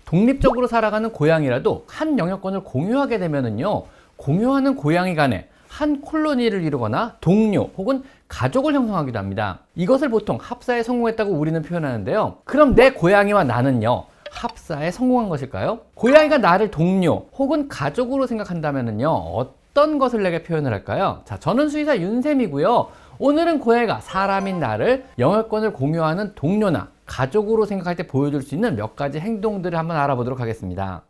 독립적으로 살아가는 고양이라도 한 영역권을 공유하게 되면은요, 공유하는 고양이 간에 한 콜로니를 이루거나 동료 혹은 가족을 형성하기도 합니다. 이것을 보통 합사에 성공했다고 우리는 표현하는데요. 그럼 내 고양이와 나는요, 합사에 성공한 것일까요? 고양이가 나를 동료 혹은 가족으로 생각한다면요, 어떤 것을 내게 표현을 할까요? 자, 저는 수의사 윤쌤이고요. 오늘은 고양이가 사람인 나를 영역권을 공유하는 동료나 가족으로 생각할 때 보여줄 수 있는 몇 가지 행동들을 한번 알아보도록 하겠습니다.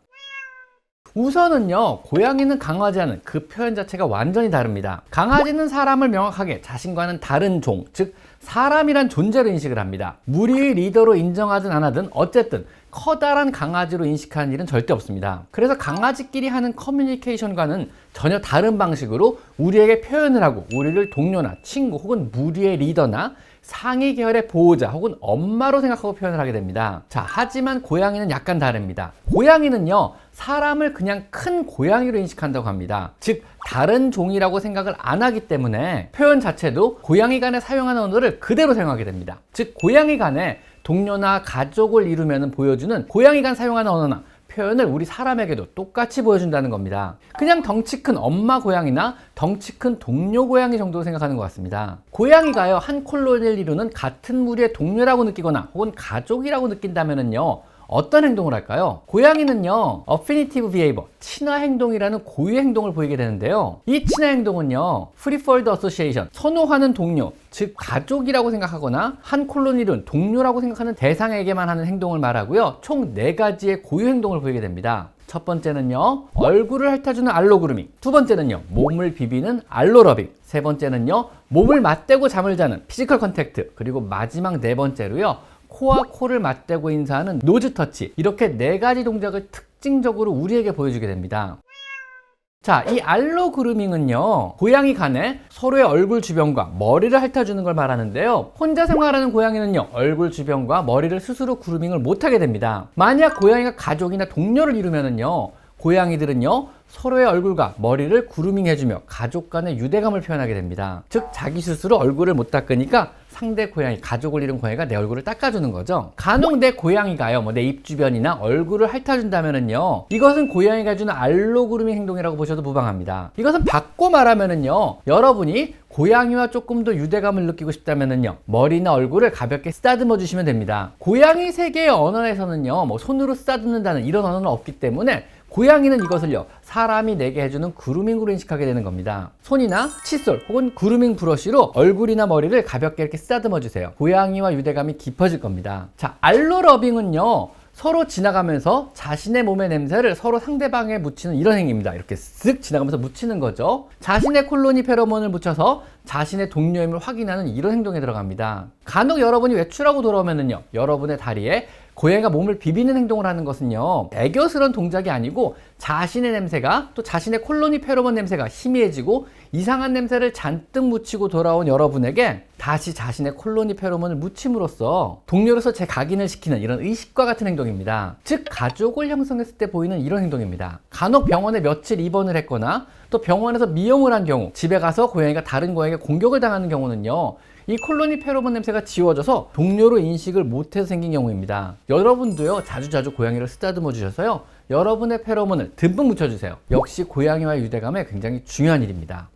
우선은요, 고양이는 강아지와는 그 표현 자체가 완전히 다릅니다. 강아지는 사람을 명확하게 자신과는 다른 종, 즉 사람이란 존재로 인식을 합니다. 무리의 리더로 인정하든 안 하든 어쨌든 커다란 강아지로 인식하는 일은 절대 없습니다. 그래서 강아지끼리 하는 커뮤니케이션과는 전혀 다른 방식으로 우리에게 표현을 하고 우리를 동료나 친구 혹은 무리의 리더나 상위 계열의 보호자 혹은 엄마로 생각하고 표현을 하게 됩니다. 자, 하지만 고양이는 약간 다릅니다. 고양이는요, 사람을 그냥 큰 고양이로 인식한다고 합니다. 즉, 다른 종이라고 생각을 안 하기 때문에 표현 자체도 고양이 간에 사용하는 언어를 그대로 사용하게 됩니다. 즉, 고양이 간에 동료나 가족을 이루면 보여주는 고양이 간 사용하는 언어나 표현을 우리 사람에게도 똑같이 보여준다는 겁니다. 그냥 덩치 큰 엄마 고양이나 덩치 큰 동료 고양이 정도로 생각하는 것 같습니다. 고양이가요, 한 콜로니를 이루는 같은 무리의 동료라고 느끼거나 혹은 가족이라고 느낀다면요, 어떤 행동을 할까요? 고양이는요, affinitive behavior, 친화 행동이라는 고유 행동을 보이게 되는데요. 이 친화 행동은요, preferred association, 선호하는 동료, 즉 가족이라고 생각하거나 한 콜로니를 동료라고 생각하는 대상에게만 하는 행동을 말하고요. 총 4가지의 고유 행동을 보이게 됩니다. 첫 번째는요, 얼굴을 핥아주는 알로그루밍. 두 번째는요, 몸을 비비는 알로러빙. 세 번째는요, 몸을 맞대고 잠을 자는 피지컬 컨택트. 그리고 마지막 4번째로요, 코와 코를 맞대고 인사하는 노즈 터치. 이렇게 4가지 동작을 특징적으로 우리에게 보여주게 됩니다. 자, 이 알로 그루밍은요, 고양이 간에 서로의 얼굴 주변과 머리를 핥아주는 걸 말하는데요. 혼자 생활하는 고양이는요, 얼굴 주변과 머리를 스스로 그루밍을 못하게 됩니다. 만약 고양이가 가족이나 동료를 이루면은요, 고양이들은요, 서로의 얼굴과 머리를 그루밍해주며 가족 간의 유대감을 표현하게 됩니다. 즉, 자기 스스로 얼굴을 못 닦으니까 상대 고양이, 가족을 잃은 고양이가 내 얼굴을 닦아주는 거죠. 간혹 내 고양이가요, 내 입 주변이나 얼굴을 핥아준다면은요, 이것은 고양이가 해주는 알로 그루밍 행동이라고 보셔도 무방합니다. 이것은 바꿔 말하면은요, 여러분이 고양이와 조금 더 유대감을 느끼고 싶다면은요, 머리나 얼굴을 가볍게 쓰다듬어 주시면 됩니다. 고양이 세계의 언어에서는요, 손으로 쓰다듬는다는 이런 언어는 없기 때문에 고양이는 이것을요, 사람이 내게 해주는 그루밍으로 인식하게 되는 겁니다. 손이나 칫솔 혹은 그루밍 브러쉬로 얼굴이나 머리를 가볍게 이렇게 쓰다듬어 주세요. 고양이와 유대감이 깊어질 겁니다. 자, 알로러빙은요, 서로 지나가면서 자신의 몸의 냄새를 서로 상대방에 묻히는 이런 행위입니다. 이렇게 쓱 지나가면서 묻히는 거죠. 자신의 콜로니 페로몬을 묻혀서 자신의 동료임을 확인하는 이런 행동에 들어갑니다. 간혹 여러분이 외출하고 돌아오면은요, 여러분의 다리에 고양이가 몸을 비비는 행동을 하는 것은요, 애교스러운 동작이 아니고 자신의 냄새가, 또 자신의 콜로니 페로몬 냄새가 희미해지고 이상한 냄새를 잔뜩 묻히고 돌아온 여러분에게 다시 자신의 콜로니 페로몬을 묻힘으로써 동료로서 재각인을 시키는 이런 의식과 같은 행동입니다. 즉, 가족을 형성했을 때 보이는 이런 행동입니다. 간혹 병원에 며칠 입원을 했거나 또 병원에서 미용을 한 경우, 집에 가서 고양이가 다른 고양이에게 공격을 당하는 경우는요, 이 콜로니 페로몬 냄새가 지워져서 동료로 인식을 못해서 생긴 경우입니다. 여러분도요, 자주자주 고양이를 쓰다듬어 주셔서요, 여러분의 페로몬을 듬뿍 묻혀주세요. 역시 고양이와의 유대감에 굉장히 중요한 일입니다.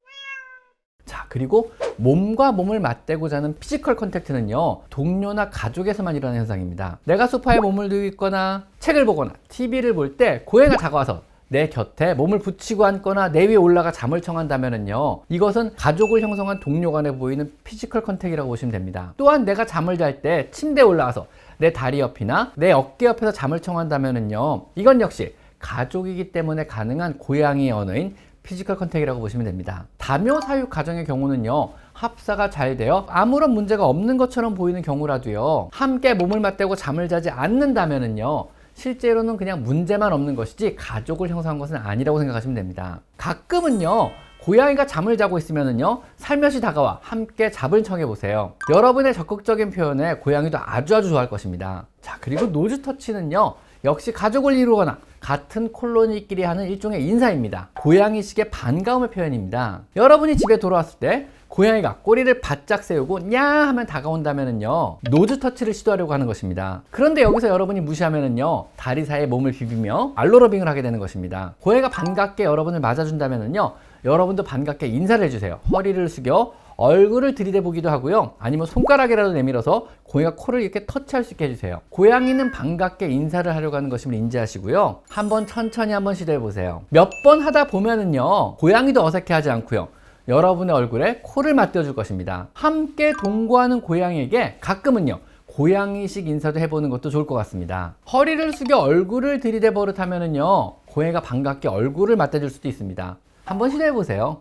자, 그리고 몸과 몸을 맞대고 자는 피지컬 컨택트는요, 동료나 가족에서만 일어나는 현상입니다. 내가 소파에 몸을 누워 있거나 책을 보거나 TV를 볼 때 고양이가 다가와서 내 곁에 몸을 붙이고 앉거나 내 위에 올라가 잠을 청한다면은요, 이것은 가족을 형성한 동료 간에 보이는 피지컬 컨택이라고 보시면 됩니다. 또한 내가 잠을 잘 때 침대에 올라가서 내 다리 옆이나 내 어깨 옆에서 잠을 청한다면은요, 이건 역시 가족이기 때문에 가능한 고양이의 언어인 피지컬 컨택이라고 보시면 됩니다. 다묘 사육 가정의 경우는요, 합사가 잘 되어 아무런 문제가 없는 것처럼 보이는 경우라도요, 함께 몸을 맞대고 잠을 자지 않는다면은요, 실제로는 그냥 문제만 없는 것이지 가족을 형성한 것은 아니라고 생각하시면 됩니다. 가끔은요, 고양이가 잠을 자고 있으면은요, 살며시 다가와 함께 잠을 청해보세요. 여러분의 적극적인 표현에 고양이도 아주 좋아할 것입니다. 자, 그리고 노즈 터치는요, 역시 가족을 이루거나 같은 콜로니끼리 하는 일종의 인사입니다. 고양이식의 반가움의 표현입니다. 여러분이 집에 돌아왔을 때 고양이가 꼬리를 바짝 세우고 냐 하면 다가온다면은요, 노즈 터치를 시도하려고 하는 것입니다. 그런데 여기서 여러분이 무시하면은요, 다리 사이에 몸을 비비며 알로러빙을 하게 되는 것입니다. 고양이가 반갑게 여러분을 맞아준다면은요, 여러분도 반갑게 인사를 해주세요. 허리를 숙여 얼굴을 들이대보기도 하고요, 아니면 손가락이라도 내밀어서 고양이가 코를 이렇게 터치할 수 있게 해주세요. 고양이는 반갑게 인사를 하려고 하는 것임을 인지하시고요, 한번 천천히 한번 시도해 보세요. 몇 번 하다 보면은요, 고양이도 어색해하지 않고요, 여러분의 얼굴에 코를 맞대어 줄 것입니다. 함께 동거하는 고양이에게 가끔은요, 고양이식 인사도 해보는 것도 좋을 것 같습니다. 허리를 숙여 얼굴을 들이대 버릇하면은요, 고양이가 반갑게 얼굴을 맞대줄 수도 있습니다. 한번 시도해 보세요.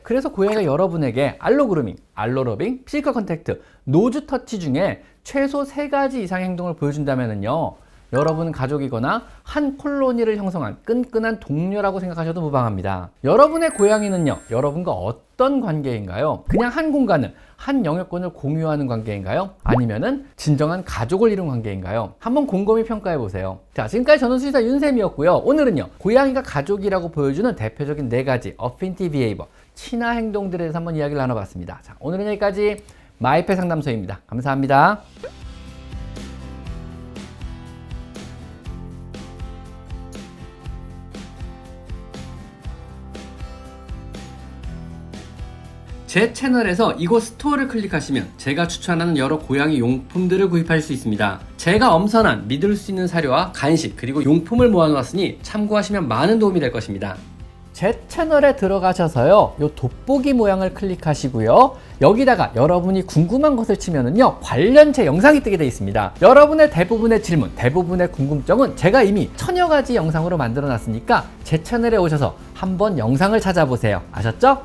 그래서 고양이가 여러분에게 알로그루밍, 알로러빙, 피지컬 컨택트, 노즈 터치 중에 최소 3가지 이상의 행동을 보여준다면은요, 여러분은 가족이거나 한 콜로니를 형성한 끈끈한 동료라고 생각하셔도 무방합니다. 여러분의 고양이는요, 여러분과 어떤 관계인가요? 그냥 한 공간을, 한 영역권을 공유하는 관계인가요? 아니면은 진정한 가족을 이룬 관계인가요? 한번 곰곰이 평가해 보세요. 자, 지금까지 저는 수의사 윤쌤이었고요. 오늘은요, 고양이가 가족이라고 보여주는 대표적인 4가지 어피니티 비헤이버, 친화 행동들에 대해서 한번 이야기를 나눠봤습니다. 자, 오늘은 여기까지 마이펫 상담소입니다. 감사합니다. 제 채널에서 이곳 스토어를 클릭하시면 제가 추천하는 여러 고양이 용품들을 구입할 수 있습니다. 제가 엄선한 믿을 수 있는 사료와 간식 그리고 용품을 모아놓았으니 참고하시면 많은 도움이 될 것입니다. 제 채널에 들어가셔서요, 요 돋보기 모양을 클릭하시고요, 여기다가 여러분이 궁금한 것을 치면은요, 관련 제 영상이 뜨게 되어 있습니다. 여러분의 대부분의 질문, 대부분의 궁금증은 제가 이미 1000여 가지 영상으로 만들어 놨으니까 제 채널에 오셔서 한번 영상을 찾아보세요. 아셨죠?